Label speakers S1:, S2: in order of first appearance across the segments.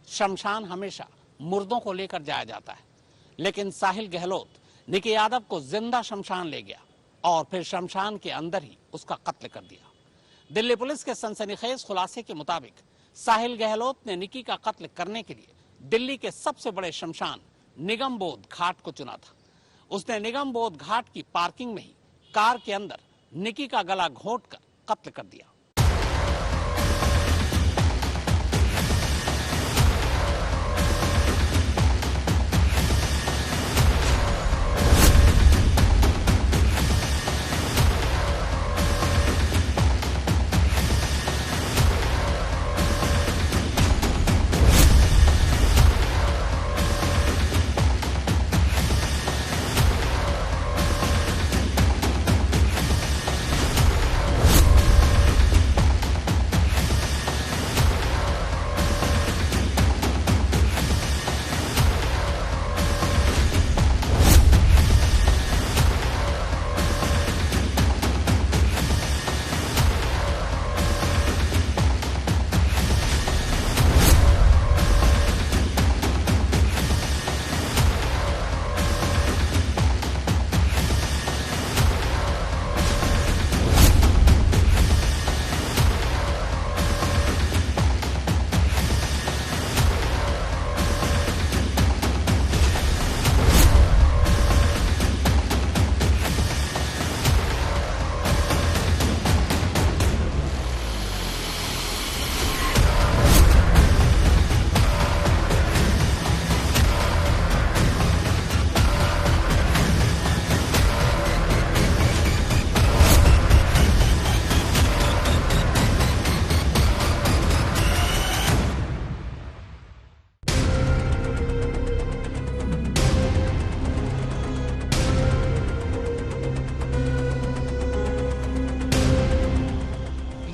S1: शमशान हमेशा मुर्दों को लेकर जाया जाता है, लेकिन साहिल गहलोत निकी यादव को जिंदा शमशान ले गया और फिर शमशान के अंदर ही उसका कत्ल कर दिया। दिल्ली पुलिस के सनसनीखेज खुलासे के मुताबिक साहिल गहलोत ने निकी का कत्ल करने के लिए दिल्ली के सबसे बड़े शमशान निगमबोध घाट को चुना था। उसने निगमबोध घाट की पार्किंग में ही कार के अंदर निकी का गला घोंटकर कत्ल कर दिया।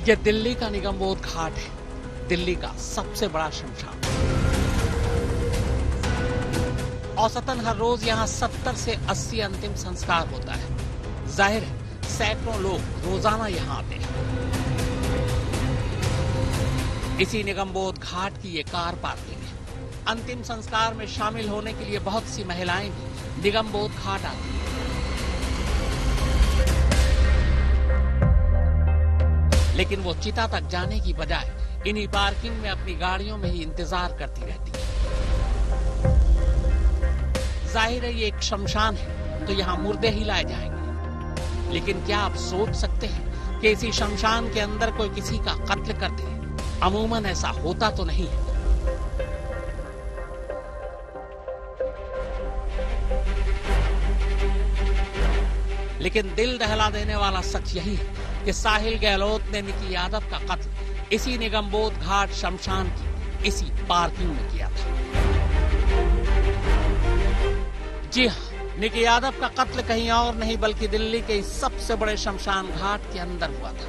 S1: यह दिल्ली का निगमबोध घाट है, दिल्ली का सबसे बड़ा शमशान। औसतन हर रोज यहाँ 70 से 80 अंतिम संस्कार होता है। जाहिर है सैकड़ों लोग रोजाना यहाँ आते हैं। इसी निगमबोध घाट की ये कार पार्किंग है। अंतिम संस्कार में शामिल होने के लिए बहुत सी महिलाएं भी निगमबोध घाट आती हैं। लेकिन वो चिता तक जाने की बजाय इन्हीं पार्किंग में अपनी गाड़ियों में ही इंतजार करती रहती है। जाहिर है ये एक शमशान है तो यहाँ मुर्दे ही लाए जाएंगे, लेकिन क्या आप सोच सकते हैं कि इसी शमशान के अंदर कोई किसी का कत्ल कर दे? अमूमन ऐसा होता तो नहीं है। लेकिन दिल दहला देने वाला सच यही है कि साहिल गहलोत ने निकी यादव का कत्ल इसी निगमबोध घाट शमशान की इसी पार्किंग में किया था। जी हाँ, निकी यादव का कत्ल कहीं और नहीं बल्कि दिल्ली के इस सबसे बड़े शमशान घाट के अंदर हुआ था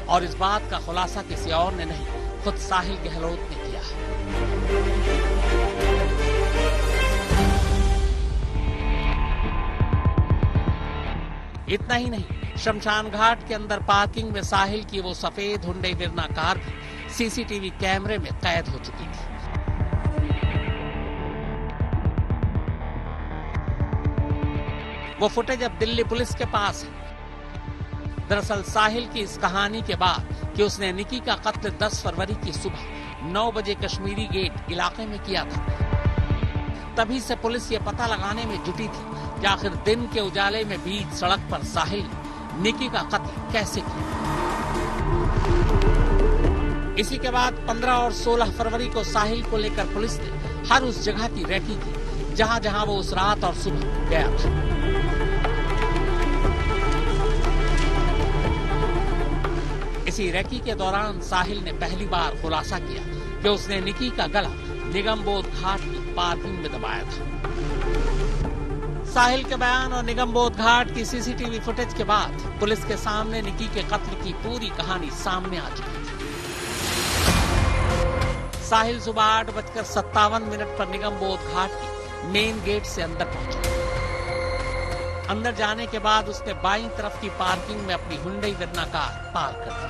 S1: और इस बात का खुलासा किसी और ने नहीं, खुद साहिल गहलोत ने किया है। इतना ही नहीं, शमशान घाट के अंदर पार्किंग में साहिल की वो सफेद हुंडई विरना कार भी सीसीटीवी कैमरे में कैद हो चुकी थी। वो फुटेज अब दिल्ली पुलिस के पास है। दरअसल साहिल की इस कहानी के बाद कि उसने निकी का कत्ल 10 फरवरी की सुबह 9 बजे कश्मीरी गेट इलाके में किया था, तभी से पुलिस ये पता लगाने में जुटी थी कि आखिर दिन के उजाले में बीच सड़क पर साहिल निकी का कत्ल कैसे किया। इसी के बाद 15 और 16 फरवरी को साहिल को लेकर पुलिस ने हर उस जगह की रेकी की जहां जहां वो उस रात और सुबह गया था। इसी रेकी के दौरान साहिल ने पहली बार खुलासा किया कि उसने निकी का गला निगमबोध घाट की पार्किंग में दबाया था। साहिल के बयान और निगमबोध घाट की सीसीटीवी फुटेज के बाद पुलिस के सामने निकी के कत्ल की पूरी कहानी सामने आ चुकी थी। साहिल सुबह 8:57 पर निगमबोध घाट की मेन गेट से अंदर पहुंचा। अंदर जाने के बाद उसने बाईं तरफ की पार्किंग में अपनी हुंडई वर्ना कार पार्क कर दी।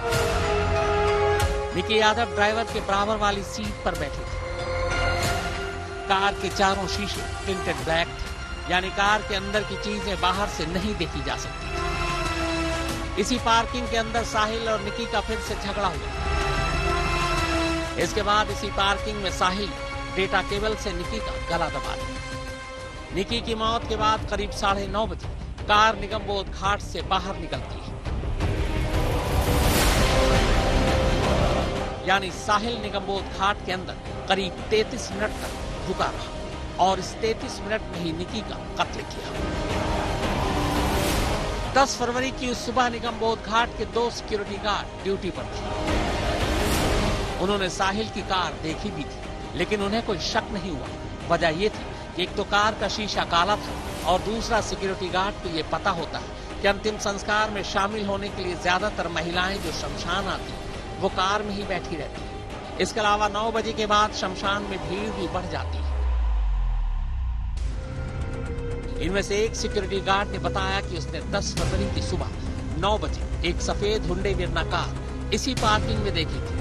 S1: निकी यादव ड्राइवर के बराबर वाली सीट पर बैठी थी। कार के चारों शीशे टिंटेड ब्लैक थे, यानी कार के अंदर की चीजें बाहर से नहीं देखी जा सकती। इसी पार्किंग के अंदर साहिल और निकी का फिर से झगड़ा हुआ। इसके बाद इसी पार्किंग में साहिल डेटा केबल से निकी का गला दबा दिया। निकी की मौत के बाद करीब 9:30 बजे कार निगमबोध घाट से बाहर निकलती है, यानी साहिल निगमबोध घाट के अंदर करीब 33 मिनट तक रुका रहा और इस 33 मिनट में ही निकी का कत्ल किया। 10 फरवरी की उस सुबह निगमबोध घाट के 2 सिक्योरिटी गार्ड ड्यूटी पर थे। उन्होंने साहिल की कार देखी भी थी, लेकिन उन्हें कोई शक नहीं हुआ। वजह यह थी कि एक तो कार का शीशा काला था और दूसरा सिक्योरिटी गार्ड को यह पता होता है कि अंतिम संस्कार में शामिल होने के लिए ज्यादातर महिलाएं जो शमशान आती वो कार में ही बैठी रहती है। इसके अलावा 9 बजे के बाद शमशान में भीड़ भी बढ़ जाती है। इनमें से एक सिक्योरिटी गार्ड ने बताया कि उसने 10 फरवरी की सुबह 9 बजे एक सफेद हुंडई वेरना कार इसी पार्किंग में देखी थी।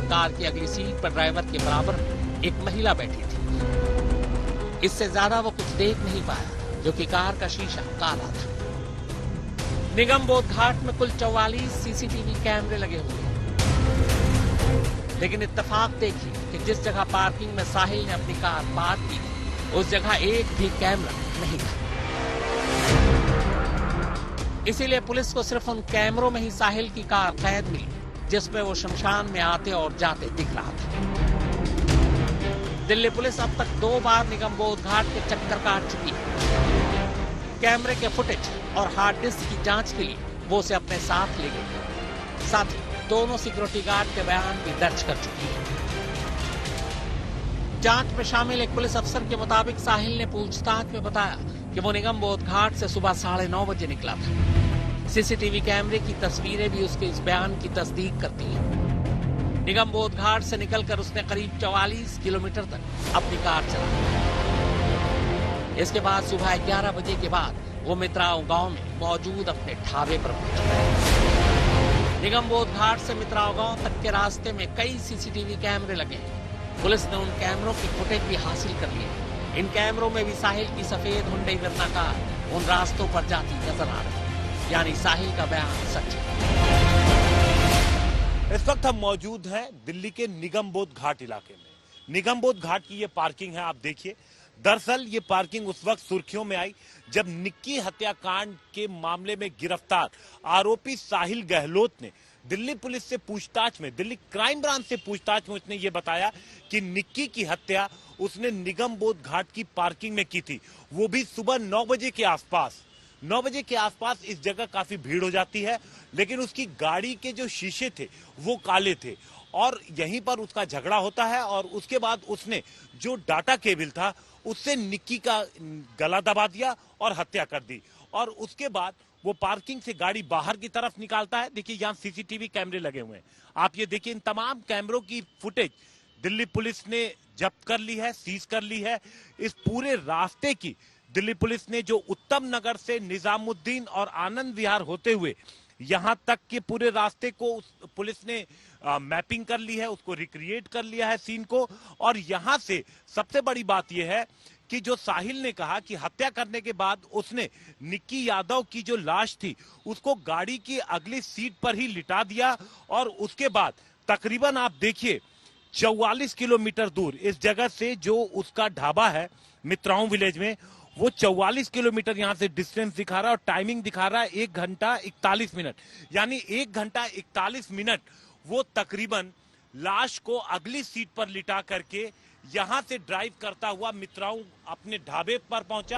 S1: कार की अगली सीट पर ड्राइवर के बराबर में एक महिला बैठी थी। इससे ज्यादा वो कुछ देख नहीं पाया, जो कि कार का शीशा काला था। निगमबोध घाट में कुल 44 सीसीटीवी कैमरे लगे हुए हैं, लेकिन इत्तेफाक देखिए कि जिस जगह पार्किंग में साहिल ने अपनी कार पार्क की उस जगह एक भी कैमरा नहीं था। इसीलिए पुलिस को सिर्फ उन कैमरों में ही साहिल की कार कैद मिली जिसमें वो शमशान में आते और जाते दिख रहा था। दिल्ली पुलिस अब तक 2 बार निगमबोध घाट के चक्कर काट चुकी है। कैमरे के फुटेज और हार्ड डिस्क की जांच के लिए वो उसे अपने साथ ले गई। साथ ही दोनों सिक्योरिटी गार्ड के बयान भी दर्ज कर चुकी है। जांच में शामिल एक पुलिस अफसर के मुताबिक साहिल ने पूछताछ में बताया कि वो निगमबोध घाट से सुबह 9:30 बजे निकला था। सीसीटीवी कैमरे की तस्वीरें भी उसके इस बयान की तस्दीक करती हैं। निगमबोध घाट से निकलकर उसने करीब 44 किलोमीटर तक अपनी कार चलाई। इसके बाद सुबह 11 बजे के बाद वो मित्राओं गांव में मौजूद अपने ढाबे पर पहुंचा। निगमबोध घाट से मित्राओं गांव तक के रास्ते में कई सीसीटीवी कैमरे लगे हैं। पुलिस ने उन कैमरों की फुटेज भी हासिल कर ली है। इन कैमरों में भी साहिल की सफेद हुंडई वेरना कार उन रास्तों पर जाती नजर आ रही है, यानी साहिल का बयान सच है।
S2: इस वक्त हम मौजूद हैं दिल्ली के निगमबोध घाट इलाके में। निगमबोध घाट की ये पार्किंग है, आप देखिए। दरअसल ये पार्किंग उस वक्त सुर्खियों में आई जब निक्की हत्याकांड के मामले में गिरफ्तार आरोपी साहिल गहलोत ने दिल्ली पुलिस से पूछताछ में, दिल्ली क्राइम ब्रांच से पूछताछ में उसने ये बताया कि निक्की की हत्या उसने निगमबोध घाट की पार्किंग में की थी, वो भी सुबह 9 बजे के आसपास। 9 बजे के आसपास इस जगह काफी भीड़ हो जाती है, लेकिन उसकी गाड़ी के जो शीशे थे वो काले थे और यहीं पर उसका झगड़ा होता है और उसके बाद उसने जो डाटा केबल था उससे निक्की का गला दबा दिया और हत्या कर दी। और उसके बाद वो पार्किंग से गाड़ी बाहर की तरफ निकालता है। देखिए यहाँ सीसीटीवी कैमरे लगे हुए हैं, आप ये देखिए। इन तमाम कैमरों की फुटेज दिल्ली पुलिस ने जब्त कर ली है, सीज कर ली है। इस पूरे रास्ते की दिल्ली पुलिस ने जो उत्तम नगर से निजामुद्दीन और आनंद विहार होते हुए यहां तक के पूरे रास्ते को पुलिस ने मैपिंग कर ली है, उसको रिक्रिएट कर लिया है सीन को। और यहां से सबसे बड़ी बात यह है कि जो साहिल ने कहा कि हत्या करने के बाद उसने निक्की यादव की जो लाश थी उसको गाड़ी की अगली सीट पर ही लिटा दिया और उसके बाद तकरीबन आप देखिए 44 किलोमीटर दूर इस जगह से जो उसका ढाबा है मित्राओं विलेज में, वो 44 किलोमीटर यहां से डिस्टेंस दिखा रहा है और टाइमिंग दिखा रहा है 1 घंटा 41 मिनट। यानी 1 घंटा 41 मिनट वो तकरीबन लाश को अगली सीट पर लिटा करके यहां से ड्राइव करता हुआ मित्राओं अपने ढाबे पर पहुंचा।